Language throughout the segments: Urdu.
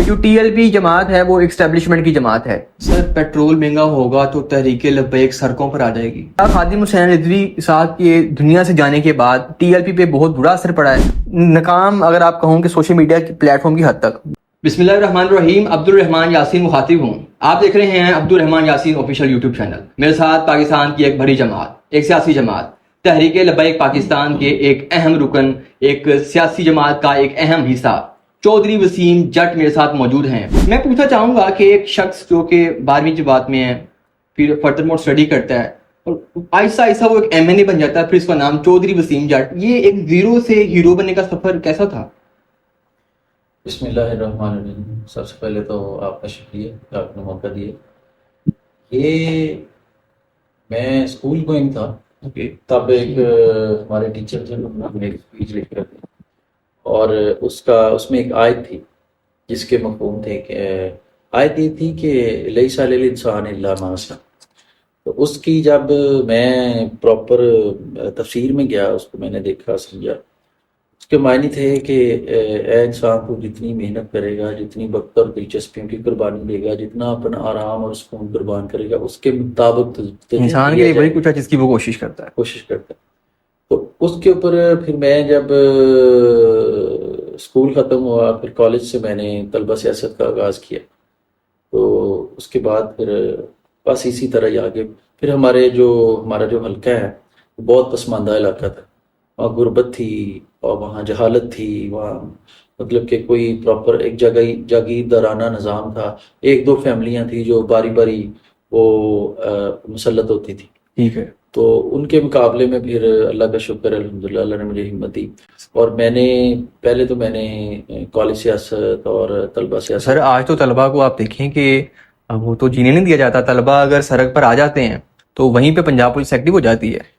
جو ٹی ایل پی جماعت ہے وہ اسٹیبلشمنٹ کی جماعت ہے. سر پیٹرول مہنگا ہوگا تو تحریک لبیک سڑکوں پر آ جائے گی. خادم حسین رضوی صاحب کے دنیا سے جانے کے بعد ٹی ایل پی پہ بہت برا اثر پڑا ہے. ناکام اگر آپ کہوں کہ سوشل میڈیا کی پلیٹ فارم کی حد تک. بسم اللہ الرحمن الرحیم. عبد الرحمان یاسین مخاطب ہوں. آپ دیکھ رہے ہیں عبد الرحمان یاسین آفیشیل یوٹیوب چینل. میرے ساتھ پاکستان کی ایک بڑی جماعت، ایک سیاسی جماعت، تحریک لبیک پاکستان کے ایک اہم رکن، ایک سیاسی جماعت کا ایک اہم حصہ چودھری وسیم جٹ میرے ساتھ موجود ہیں. میں پوچھنا چاہوں گا کہ ایک شخص جو کہ 12ویں جماعت میں ہے، پھر فردر مور اسٹڈی کرتا ہے اور آہستہ آہستہ وہ ایک ایم این اے بن جاتا ہے، پھر اس کا نام چودھری وسیم جٹ. یہ ایک زیرو سے ہیرو بننے کا سفر کیسا تھا؟ بسم اللہ الرحمن الرحیم. سب سے پہلے تو آپ کا شکریہ کہ آپ نے موقع دیا. یہ میں اسکول گوئنگ تھا، تب ایک ہمارے ٹیچر تھے، انہوں نے ایک اسپیچ لکھ کر دی اور اس میں ایک آیت تھی جس کے مفہوم تھے کہ آیت یہ تھی کہ لیس علی الانسان الا ما سعی. تو اس کی جب میں پراپر تفسیر میں گیا، اس کو میں نے دیکھا سمجھا. اس کے معنی تھے کہ اے انسان تو جتنی محنت کرے گا، جتنی وقت اور دلچسپیوں کی قربانی دے گا، جتنا اپنا آرام اور سکون قربان کرے گا، اس کے مطابق انسان کے لیے وہی کچھ ہے جس کی وہ کوشش کرتا ہے. تو اس کے اوپر پھر میں جب اسکول ختم ہوا، پھر کالج سے میں نے طلبہ سیاست کا آغاز کیا. تو اس کے بعد پھر بس اسی طرح ہی آگے. پھر ہمارا جو حلقہ ہے وہ بہت پسماندہ علاقہ تھا. وہاں غربت تھی اور وہاں جہالت تھی، وہاں مطلب کہ کوئی پراپر ایک جاگیردارانہ نظام تھا. 1-2 فیملیاں تھیں جو باری باری وہ مسلط ہوتی تھی. ٹھیک ہے. تو ان کے مقابلے میں پھر اللہ کا شکر ہے، الحمدللہ اللہ نے مجھے ہمت دی. اور میں نے کالج سیاست اور طلبہ سیاست. سر آج تو طلبہ کو آپ دیکھیں کہ وہ تو جینے نہیں دیا جاتا. طلبہ اگر سڑک پر آ جاتے ہیں تو وہیں پہ پنجاب پولیس ایکٹیو ہو جاتی ہے.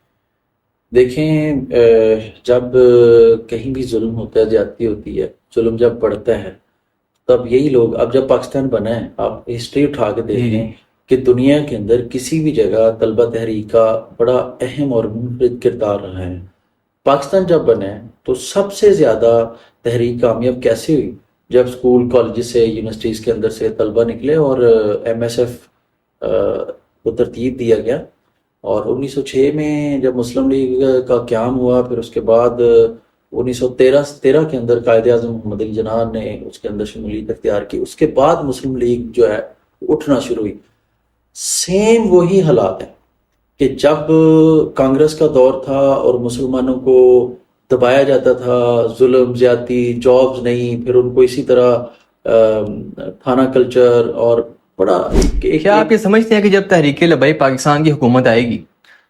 دیکھیں، جب کہیں بھی ظلم ہوتا ہے، زیادتی ہوتی ہے، ظلم جب بڑھتا ہے، تب یہی لوگ، اب جب پاکستان بنا ہے، آپ ہسٹری اٹھا کے دیکھیں کہ دنیا کے اندر کسی بھی جگہ طلبہ تحریک کا بڑا اہم اور منفرد کردار رہا ہے. پاکستان جب بنا ہے تو سب سے زیادہ تحریک کامیاب کیسے ہوئی؟ جب اسکول کالجز سے، یونیورسٹیز کے اندر سے طلبہ نکلے اور ایم ایس ایف کو ترتیب دیا گیا. اور 1906 میں جب مسلم لیگ کا قیام ہوا، پھر اس کے بعد 1913 کے اندر قائد اعظم محمد علی جناح نے اس کے اندر شمولیت اختیار کی. اس کے بعد مسلم لیگ جو ہے اٹھنا شروع ہوئی. سیم وہی حالات ہیں کہ جب کانگریس کا دور تھا اور مسلمانوں کو دبایا جاتا تھا، ظلم، زیادتی، جابز نہیں، پھر ان کو اسی طرح تھانہ کلچر اور بڑا. کیا آپ یہ سمجھتے ہیں کہ جب تحریک لبیک پاکستان کی حکومت آئے گی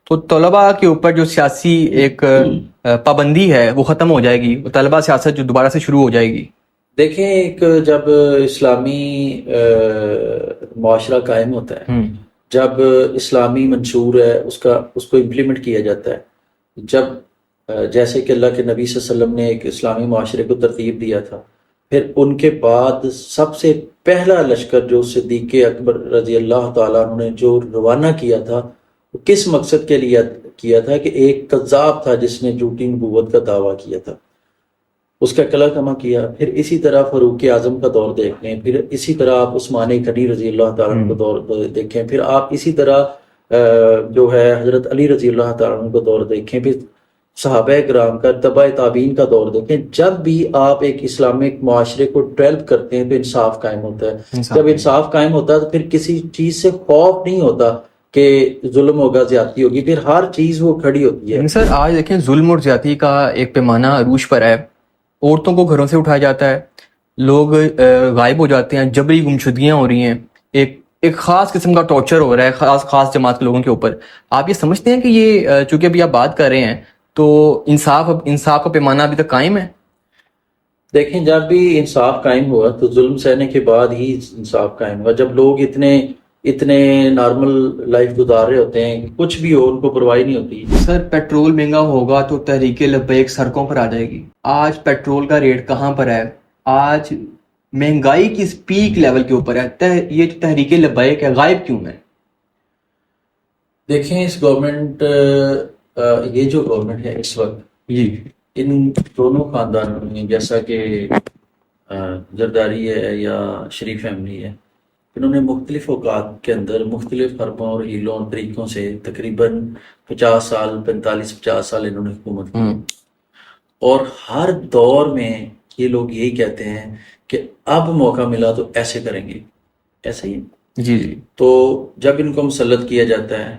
تو طلباء کے اوپر جو سیاسی ایک پابندی ہے وہ ختم ہو جائے گی، طلباء سیاست جو دوبارہ سے شروع ہو جائے گی؟ دیکھیں، ایک جب اسلامی معاشرہ قائم ہوتا ہے، جب اسلامی منشور ہے اس کو امپلیمنٹ کیا جاتا ہے، جب جیسے کہ اللہ کے نبی صلی اللہ علیہ وسلم نے ایک اسلامی معاشرے کو ترتیب دیا تھا، پھر ان کے بعد سب سے پہلا لشکر جو صدیق اکبر رضی اللہ تعالیٰ عنہ نے جو روانہ کیا تھا، وہ کس مقصد کے لیے کیا تھا؟ کہ ایک کذاب تھا جس نے جھوٹی نبوت کا دعویٰ کیا تھا، اس کا قلع کما کیا. پھر اسی طرح فاروق اعظم کا دور دیکھ لیں، پھر اسی طرح آپ عثمان غنی رضی اللہ تعالیٰ عنہ کا دور دیکھیں، پھر آپ اسی طرح جو ہے حضرت علی رضی اللہ تعالیٰ عنہ کا دور دیکھیں، پھر صحابہ کرام کا، تبع تابعین کا دور دیکھیں. جب بھی آپ ایک اسلامک معاشرے کو ڈیولپ کرتے ہیں تو انصاف قائم ہوتا ہے. جب انصاف قائم ہوتا ہے تو پھر کسی چیز سے خوف نہیں ہوتا کہ ظلم ہوگا، زیادتی ہوگی، پھر ہر چیز وہ کھڑی ہوتی ہے. سر آج دیکھیں ظلم اور زیادتی کا ایک پیمانہ عروج پر ہے. عورتوں کو گھروں سے اٹھایا جاتا ہے، لوگ غائب ہو جاتے ہیں، جبری گمشدگیاں ہو رہی ہیں، ایک خاص قسم کا ٹارچر ہو رہا ہے خاص جماعت کے لوگوں کے اوپر. آپ یہ سمجھتے ہیں کہ یہ چونکہ ابھی آپ بات کر رہے ہیں تو انصاف کا پیمانہ ابھی تک قائم ہے؟ دیکھیں، جب بھی انصاف قائم ہوا تو ظلم سہنے کے بعد ہی انصاف قائم ہوا. جب لوگ اتنے نارمل لائف گزار رہے ہوتے ہیں، کچھ بھی ہو ان کو پرواہ نہیں ہوتی. سر پیٹرول مہنگا ہوگا تو تحریک لبیک سڑکوں پر آ جائے گی. آج پیٹرول کا ریٹ کہاں پر ہے؟ آج مہنگائی کی پیک لیول کے اوپر ہے. یہ تحریک لبیک ہے، غائب کیوں ہے؟ دیکھیں، اس گورنمنٹ، یہ جو گورنمنٹ ہے اس وقت، جی، ان دونوں خاندانوں نے، جیسا کہ زرداری ہے یا شریف فیملی ہے، انہوں نے مختلف اوقات کے اندر مختلف حربوں اور ہیلوں اور طریقوں سے تقریباً 50 سال، 45-50 سال انہوں نے حکومت کی، اور ہر دور میں یہ لوگ یہی کہتے ہیں کہ اب موقع ملا تو ایسے کریں گے، ایسے ہی۔ جی جی تو جب ان کو مسلط کیا جاتا ہے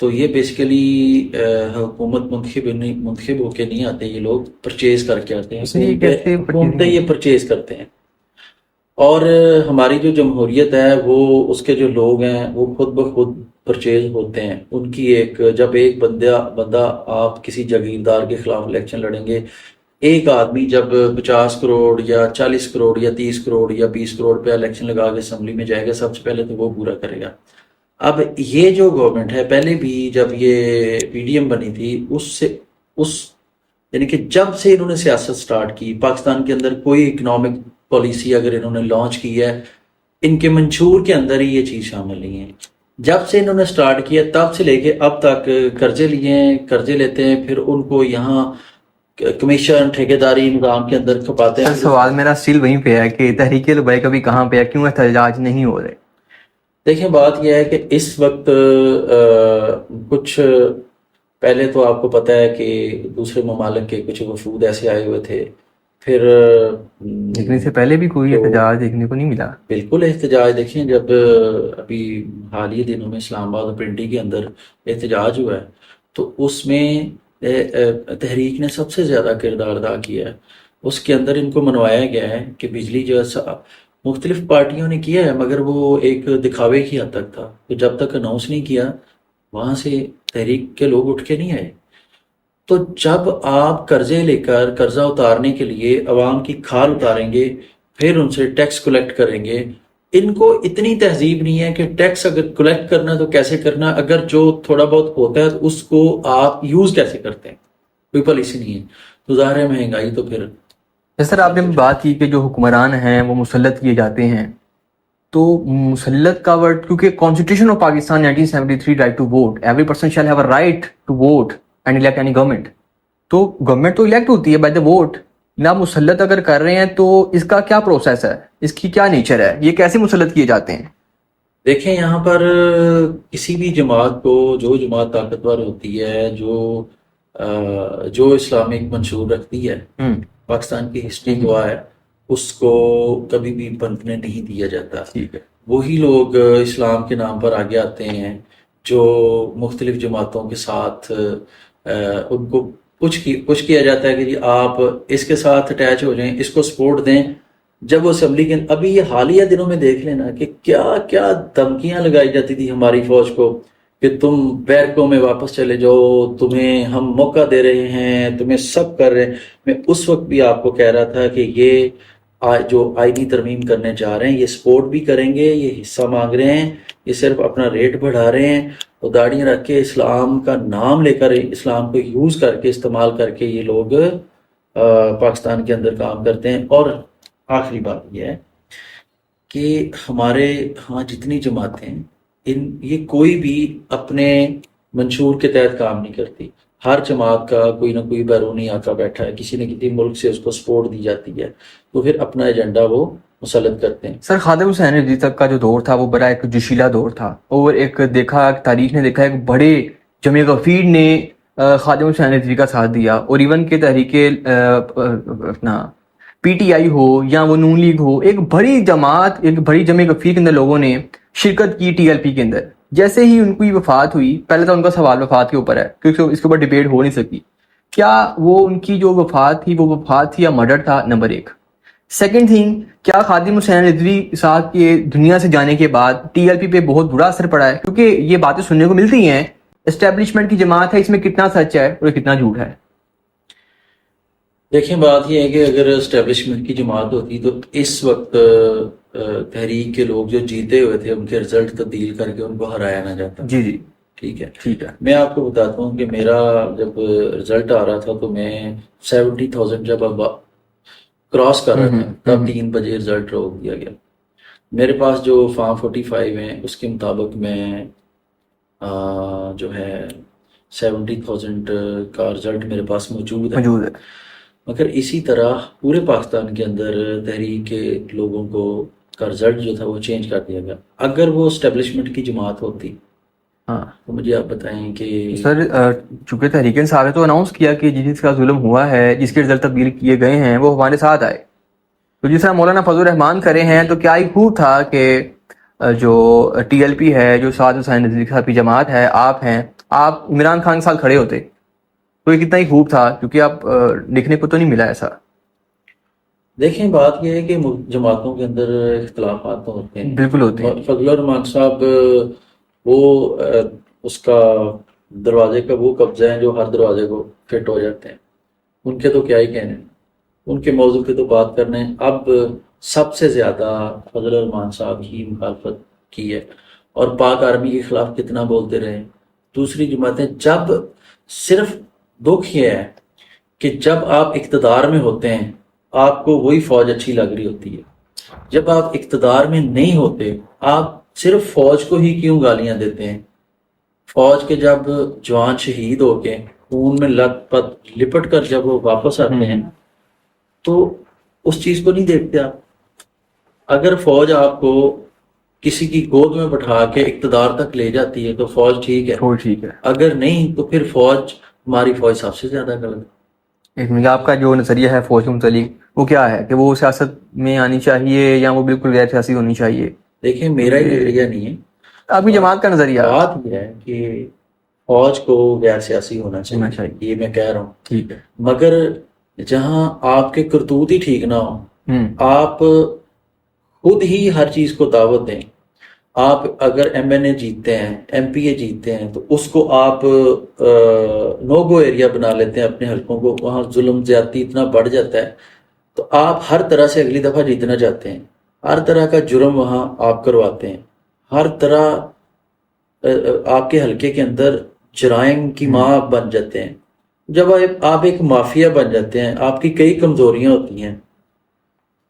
تو یہ بیسیکلی حکومت منتخب ہو کے نہیں آتے، یہ لوگ پرچیز کر کے آتے ہیں، سر یہ کیسے حکومتیں یہ پرچیز کرتے ہیں، اور ہماری جو جمہوریت ہے وہ اس کے جو لوگ ہیں وہ خود بخود پرچیز ہوتے ہیں۔ ان کی جب ایک بندہ آپ کسی جاگیردار کے خلاف الیکشن لڑیں گے، ایک آدمی جب 50 کروڑ یا 40 کروڑ یا 30 کروڑ یا 20 کروڑ پہ الیکشن لگا کے اسمبلی میں جائے گا، سب سے پہلے تو وہ پورا کرے گا۔ اب یہ جو گورنمنٹ ہے، پہلے بھی جب یہ پی ڈی ایم بنی تھی، اس یعنی کہ جب سے انہوں نے سیاست سٹارٹ کی، پاکستان کے اندر کوئی اکنامک پالیسی اگر انہوں نے لانچ کی ہے، ان کے منشور کے اندر ہی یہ چیز شامل نہیں ہے۔ جب سے انہوں نے سٹارٹ کیا تب سے لے کے اب تک قرضے لیے ہیں، قرضے لیتے ہیں، پھر ان کو یہاں کمیشن ٹھیکیداری نظام کے اندر کھپاتے ہیں۔ سوال میرا سٹل وہیں پہ ہے کہ تحریک لبیک ابھی کہاں پہ ہے، کیوں احتجاج نہیں ہو رہے؟ دیکھیں بات یہ ہے کہ اس وقت کچھ پہلے تو آپ کو پتہ ہے کہ دوسرے ممالک کے کچھ وفود ایسے آئے ہوئے تھے، پھر لیکن اس سے پہلے بھی کوئی احتجاج دیکھنے کو نہیں ملا۔ بالکل احتجاج دیکھیں، جب ابھی حالیہ دنوں میں اسلام آباد اور پنڈی کے اندر احتجاج ہوا ہے تو اس میں تحریک نے سب سے زیادہ کردار ادا کیا ہے۔ اس کے اندر ان کو منوایا گیا ہے کہ بجلی جو ہے مختلف پارٹیوں نے کیا ہے، مگر وہ ایک دکھاوے کی حد تک تھا، تو جب تک اناؤنس نہیں کیا وہاں سے تحریک کے لوگ اٹھ کے نہیں آئے۔ تو جب آپ قرضے لے کر قرضہ اتارنے کے لیے عوام کی کھال اتاریں گے، پھر ان سے ٹیکس کلیکٹ کریں گے، ان کو اتنی تہذیب نہیں ہے کہ ٹیکس اگر کلیکٹ کرنا تو کیسے کرنا، اگر جو تھوڑا بہت ہوتا ہے تو اس کو آپ یوز کیسے کرتے ہیں، کوئی پالیسی نہیں ہے، تو ظاہر ہے مہنگائی تو پھر۔ سر آپ نے بات کی کہ جو حکمران ہیں وہ مسلط کیے جاتے ہیں، تو مسلط کا ورڈ، کیونکہ constitution of Pakistan 1973 right to vote, every person shall have a right to vote and elect any government, تو گورنمنٹ تو الیکٹ ہوتی ہے بائی دا ووٹ نا۔ مسلط اگر کر رہے ہیں تو اس کا کیا پروسیس ہے، اس کی کیا نیچر ہے، یہ کیسے مسلط کیے جاتے ہیں؟ دیکھیں یہاں پر کسی بھی جماعت کو، جو جماعت طاقتور ہوتی ہے، جو اسلامک منشور رکھتی ہے، پاکستان کی ہسٹری گواہ ہے، اس کو کبھی بھی پنپنے نہیں دیا جاتا۔ ٹھیک ہے، وہی لوگ اسلام کے نام پر آگے آتے ہیں جو مختلف جماعتوں کے ساتھ ان کو پش کیا جاتا ہے کہ جی آپ اس کے ساتھ اٹیچ ہو جائیں، اس کو سپورٹ دیں۔ جب وہ اسمبلی کے ابھی یہ حالیہ دنوں میں دیکھ لینا کہ کیا کیا دھمکیاں لگائی جاتی تھی ہماری فوج کو کہ تم بیرکوں میں واپس چلے جاؤ، تمہیں ہم موقع دے رہے ہیں، تمہیں سب کر رہے ہیں۔ میں اس وقت بھی آپ کو کہہ رہا تھا کہ یہ جو آئینی ترمیم کرنے جا رہے ہیں یہ سپورٹ بھی کریں گے، یہ حصہ مانگ رہے ہیں، یہ صرف اپنا ریٹ بڑھا رہے ہیں، اور داڑیاں رکھ کے اسلام کا نام لے کر، اسلام کو یوز کر کے، استعمال کر کے یہ لوگ پاکستان کے اندر کام کرتے ہیں۔ اور آخری بات یہ ہے کہ ہمارے ہاں جتنی جماعتیں یہ کوئی بھی اپنے منشور کے تحت کام نہیں کرتی، ہر جماعت کا کوئی نہ کوئی بیرونی آقا بیٹھا ہے، کسی نہ کسی ملک سے اس کو سپورٹ دی جاتی ہے، تو پھر اپنا ایجنڈا وہ مسلط کرتے ہیں۔ سر خادم حسین رضوی تک کا جو دور تھا وہ بڑا ایک جوشیلا دور تھا، اور ایک تاریخ نے دیکھا ایک بڑے جمع غفیر نے خادم حسین رضوی کا ساتھ دیا، اور ایون کہ تحریک اپنا پی ٹی آئی ہو یا وہ نون لیگ ہو، ایک بڑی جماعت، ایک بڑی جمع غفیر کے اندر لوگوں نے شرکت کی ٹی ایل پی کے اندر۔ جیسے ہی ان کی وفات ہوئی، پہلے تو ان کا سوال وفات کے اوپر ہے کیونکہ اس کے اوپر ڈیبیٹ ہو نہیں سکی، کیا وہ ان کی جو وفات تھی وہ وفات تھی یا مرڈر تھا، نمبر ایک۔ سیکنڈ تھنگ، کیا خادم حسین رضوی صاحب کے دنیا سے جانے کے بعد ٹی ایل پی پہ بہت برا اثر پڑا ہے؟ کیونکہ یہ باتیں سننے کو ملتی ہیں، اسٹیبلشمنٹ کی جماعت ہے، اس میں کتنا سچ ہے اور کتنا جھوٹ ہے؟ دیکھیں بات یہ ہے کہ اگر اسٹیبلشمنٹ کی جماعت ہوتی تو اس وقت تحریک کے لوگ جو جیتے ہوئے تھے ان کے رزلٹ تبدیل کر کے ان کو ہرایا نہ جاتا۔ جی جی ٹھیک ہے، ٹھیک ہے۔ میں آپ کو بتاتا ہوں کہ میرا جب رزلٹ آ رہا تھا تو میں 70,000 جب اب کراس کر رہا تھا تب 3 بجے رزلٹ روک دیا گیا۔ میرے پاس جو فارم 45 ہیں اس کے مطابق میں جو ہے 70,000 کا رزلٹ میرے پاس موجود ہے۔ مگر اسی طرح پورے پاکستان کے اندر تحریک کے لوگوں کو کا رزلٹ جو تھا وہ چینج کر دیا گیا. اگر وہ اسٹیبلشمنٹ کی جماعت ہوتی ہاں تو مجھے آپ بتائیں کہ سر، چونکہ تحریک انصاف نے تو اناؤنس کیا کہ جس کا ظلم ہوا ہے، جس کے رزلٹ تبدیل کیے گئے ہیں، وہ ہمارے ساتھ آئے. تو جس طرح مولانا فضل الرحمان کرے ہیں، تو کیا ہی خوب تھا کہ جو ٹی ایل پی ہے، جو سعد حسین نذری صاحب کی جماعت ہے، آپ ہیں، آپ عمران خان کے ساتھ کھڑے ہوتے، تو یہ کتنا ہی خوب تھا. کیونکہ آپ دیکھنے کو تو نہیں ملا ایسا. دیکھیں بات یہ ہے کہ جماعتوں کے اندر اختلافات تو ہوتے ہیں. بالکل ہوتے ہیں. فضل الرحمان صاحب وہ اس کا دروازے کا وہ قبضہ ہے جو ہر دروازے کو فٹ ہو جاتے ہیں. ان کے تو کیا ہی کہنے، ان کے موضوع پہ تو بات کرنے. اب سب سے زیادہ فضل الرحمان صاحب ہی مخالفت کی ہے اور پاک آرمی کے خلاف کتنا بولتے رہے. دوسری جماعتیں جب صرف دکھ یہ ہے کہ جب آپ اقتدار میں ہوتے ہیں آپ کو وہی فوج اچھی لگ رہی ہوتی ہے. جب آپ اقتدار میں نہیں ہوتے آپ صرف فوج کو ہی کیوں گالیاں دیتے ہیں. فوج کے جب جوان شہید ہو کے خون میں لپٹ کر جب وہ واپس آتے ہیں تو اس چیز کو نہیں دیکھتے آپ. اگر فوج آپ کو کسی کی گود میں بٹھا کے اقتدار تک لے جاتی ہے تو فوج ٹھیک ہے، تو ٹھیک ہے. اگر نہیں تو پھر فوج، ہماری فوج سب سے زیادہ غلط ہے. ایک منٹ، آپ کا جو نظریہ ہے فوج کے متعلق وہ کیا ہے؟ کہ وہ سیاست میں آنی چاہیے یا وہ بالکل غیر سیاسی ہونی چاہیے؟ دیکھیں میرا ہی نظریہ نہیں ہے، آپ کی جماعت کا نظریہ. بات یہ ہے کہ فوج کو غیر سیاسی ہونا چاہیے، یہ میں کہہ رہا ہوں. ٹھیک ہے. مگر جہاں آپ کے کرتوت ہی ٹھیک نہ ہو، آپ خود ہی ہر چیز کو دعوت دیں. آپ اگر ایم این اے جیتتے ہیں، ایم پی اے جیتتے ہیں، تو اس کو آپ نو گو ایریا بنا لیتے ہیں اپنے حلقوں کو. وہاں ظلم زیادتی اتنا بڑھ جاتا ہے تو آپ ہر طرح سے اگلی دفعہ جیتنا چاہتے ہیں. ہر طرح کا جرم وہاں آپ کرواتے ہیں. ہر طرح آپ کے حلقے کے اندر جرائم کی ماں بن جاتے ہیں. جب آپ ایک مافیا بن جاتے ہیں، آپ کی کئی کمزوریاں ہوتی ہیں،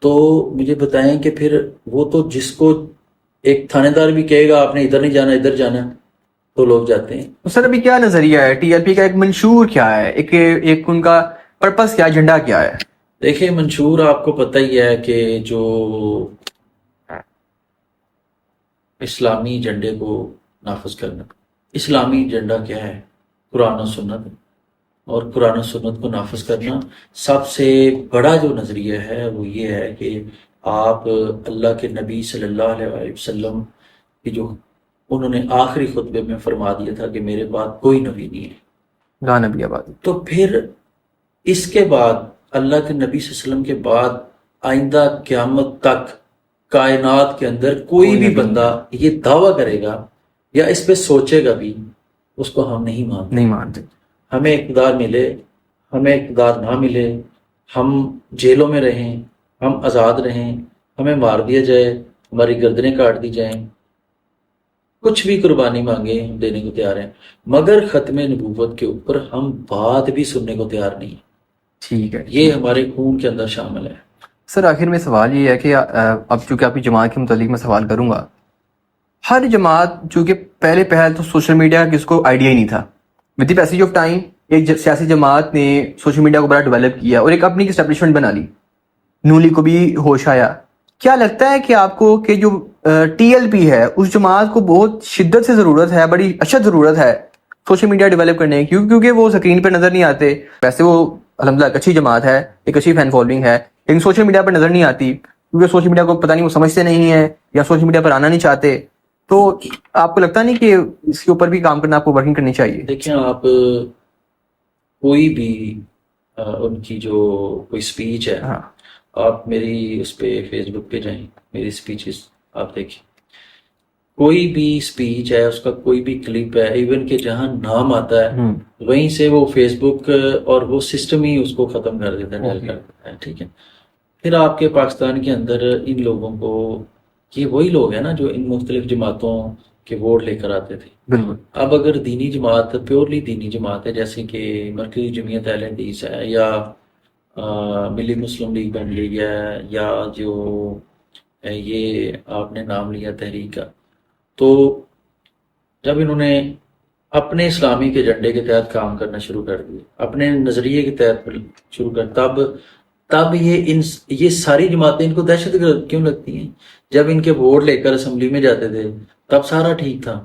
تو مجھے بتائیں کہ پھر وہ تو جس کو ایک تھانے دار بھی کہے گا آپ نے ادھر نہیں جانا ادھر جانا تو لوگ جاتے ہیں. سر ابھی کیا نظریہ ہے ٹی ایل پی کا؟ ایک منشور کیا ہے؟ ایک ان کا پرپس کیا، ایجنڈا کیا ہے؟ دیکھیں منشور آپ کو پتہ ہی ہے کہ جو اسلامی ایجنڈے کو نافذ کرنا. اسلامی ایجنڈا کیا ہے؟ قرآن و سنت. اور قرآن و سنت کو نافذ کرنا سب سے بڑا جو نظریہ ہے وہ یہ ہے کہ آپ اللہ کے نبی صلی اللہ علیہ وسلم کی جو انہوں نے آخری خطبے میں فرما دیا تھا کہ میرے بعد کوئی نبی نہیں ہے. گانا بھی آباد. تو پھر اس کے بعد اللہ کے نبی صلی اللہ علیہ وسلم کے بعد آئندہ قیامت تک کائنات کے اندر کوئی بھی بندہ یہ دعویٰ کرے گا یا اس پہ سوچے گا بھی، اس کو ہم نہیں مانتے. ہمیں اقتدار ملے، ہمیں اقتدار نہ ملے، ہم جیلوں میں رہیں، ہم آزاد رہیں، ہمیں مار دیا جائے، ہماری گردنیں کاٹ دی جائیں، کچھ بھی قربانی مانگے ہم دینے کو تیار ہیں، مگر ختم نبوت کے اوپر ہم بات بھی سننے کو تیار نہیں. ٹھیک ہے، یہ ہمارے خون کے اندر شامل ہے. سر آخر میں سوال یہ ہے کہ اب چونکہ آپ کی جماعت کے متعلق میں سوال کروں گا، ہر جماعت چونکہ پہلے پہل تو سوشل میڈیا کا کس کو آئیڈیا ہی نہیں تھا. With the passage of time ایک سیاسی جماعت نے سوشل میڈیا کو بڑا ڈیولپ کیا اور ایک اپنی اسٹیبلشمنٹ بنا لی. نولی کو بھی ہوش آیا. کیا لگتا ہے کہ آپ کو کہ جو ٹی ایل پی ہے اس جماعت کو بہت شدت سے ضرورت ہے، بڑی اشد ضرورت ہے سوشل میڈیا ڈیولپ کرنے کی، کیونکہ وہ اسکرین پہ نظر نہیں آتے؟ ویسے وہ الحمدللہ ایک اچھی جماعت ہے، ایک اچھی فین فالوئنگ ہے، لیکن سوشل میڈیا پر نظر نہیں آتی کیونکہ سوشل میڈیا کو پتہ نہیں وہ سمجھتے نہیں ہیں یا سوشل میڈیا پر آنا نہیں چاہتے. تو آپ کو لگتا نہیں کہ اس کے اوپر بھی کام کرنا، آپ کو ورکنگ کرنی چاہیے؟ دیکھیں آپ کوئی بھی ان کی جو کوئی سپیچ ہے، آپ میری اس پہ فیس بک پہ جائیں، میری سپیچز آپ دیکھیں، کوئی بھی سپیچ ہے اس کا کوئی بھی کلپ ہے، ایون کہ جہاں نام آتا ہے وہیں سے وہ فیس بک اور وہ سسٹم ہی اس کو ختم کر دیتا ہے، ڈیل کر دیتا ہے. ٹھیک ہے. پھر آپ کے پاکستان کے اندر ان لوگوں کو، یہ وہی لوگ ہیں نا جو ان مختلف جماعتوں کے ووٹ لے کر آتے تھے. بالکل. اب اگر دینی جماعت پیورلی دینی جماعت ہے جیسے کہ مرکزی جمعیت اہل حدیث ہے یا ملی مسلم لیگ بن لیگ ہے یا جو یہ آپ نے نام لیا تحریک کا، تو جب انہوں نے اپنے اسلامی کے ایجنڈے کے تحت کام کرنا شروع کر دیے، اپنے نظریے کے تحت شروع کر، تب یہ ساری جماعتیں ان کو دہشت گرد کیوں لگتی ہیں؟ جب ان کے ووٹ لے کر اسمبلی میں جاتے تھے تب سارا ٹھیک تھا۔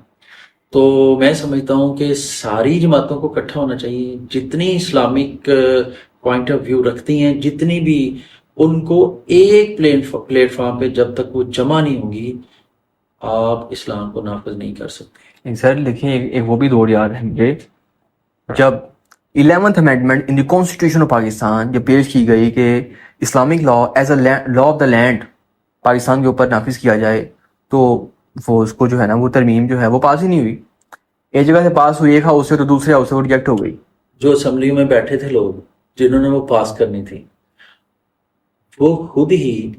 تو میں سمجھتا ہوں کہ ساری جماعتوں کو اکٹھا ہونا چاہیے، جتنی اسلامک پوائنٹ آف ویو رکھتی ہیں، جتنی بھی، ان کو ایک پلیٹ فارم پہ جب تک وہ جمع نہیں ہوگی آپ اسلام کو نافذ نہیں کر سکتے۔ سر دیکھیں ایک وہ بھی دور یاد ہے مجھے، جب 11th amendment in the constitution of Pakistan جب پیش کی گئی کہ Islamic law as a law of the land Pakistan کے اوپر نافذ کیا جائے، تو وہ اس کو جو ہے نا وہ ترمیم جو ہے وہ پاس ہی نہیں ہوئی، ایک جگہ سے پاس ہوئی ایک ہاؤس سے تو دوسرے ہاؤس سے وہ ریجیکٹ ہو گئی۔ جو اسمبلی میں بیٹھے تھے لوگ جنہوں نے وہ پاس کرنی تھی، وہ خود ہی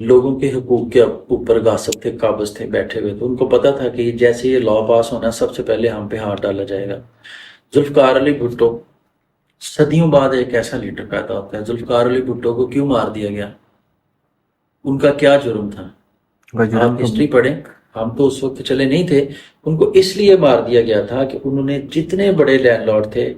لوگوں کے حقوق کے اوپر غاصب تھے، قابض تھے، بیٹھے ہوئے، تو ان کو پتا تھا کہ جیسے یہ لا پاس ہونا سب سے پہلے ہم پہ ہاتھ ڈالا جائے گا۔ ذوالفقار علی بھٹو، صدیوں بعد ایک ایسا لیڈر پیدا ہوتا ہے، ذوالفقار علی بھٹو کو کیوں مار دیا گیا؟ ان کا کیا جرم تھا؟ آپ ہسٹری پڑھیں، ہم تو اس وقت چلے نہیں تھے، ان کو اس لیے مار دیا گیا تھا کہ انہوں نے جتنے بڑے لینڈ لارڈ تھے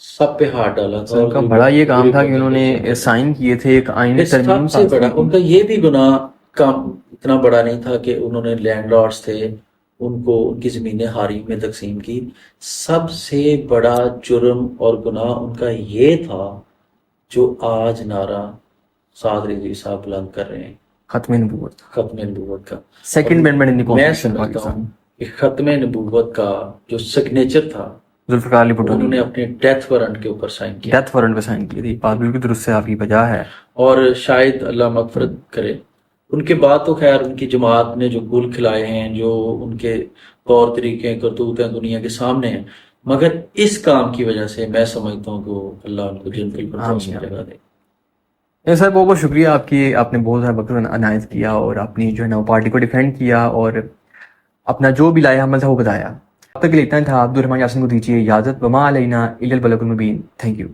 سب پہ ہاتھ ڈالا تھا۔ ان کا بڑا یہ کام تھا کہ انہوں نے سائن کیے تھے ایک آئین ترمیم سب سے بڑا ان کا یہ بھی گناہ کام اتنا بڑا نہیں تھا کہ انہوں نے لینڈ لارڈز تھے ان کو ان کی زمینیں حریم میں تقسیم کی، سب سے بڑا جرم اور گناہ ان کا یہ تھا جو آج نعرہ سعد رضوی صاحب بلند کر رہے ہیں، ختم نبوت، ختم نبوت کا۔ سیکنڈ امینڈمنٹ ان دی میں کانسٹیٹیوشن سمجھتا پاکستان، ہوں کہ ختم نبوت کا جو سگنیچر تھا ذوالفقار علی بھٹو انہوں نے نے اپنے ڈیتھ وارنٹ کے اوپر سائن کیا، ڈیتھ وارنٹ پہ سائن کی تھی، بات بالکل درست سے آپ کی وجہ ہے۔ اور شاید اللہ مغفرت کرے، ان کے بعد تو خیر ان کی جماعت نے جو گل کھلائے ہیں، جو ان کے طور طریقے کرتوت ہیں دنیا کے سامنے ہیں، مگر اس کام کی وجہ سے میں سمجھتا ہوں کہ وہ اللہ ان کو جنت الفردوس میں جگہ دے۔ سر بہت بہت شکریہ آپ کی، آپ نے بہت سارا وقت عنایت کیا اور اپنی جو ہے نا وہ پارٹی کو ڈیفینڈ کیا اور اپنا جو بھی لائے عمل تھا وہ بتایا۔ اب تک کے لیے اتنا تھا، عبدالرحمن یاسین کو دیجیے اجازت، وما علینا الا البلاغ المبین۔ Thank you.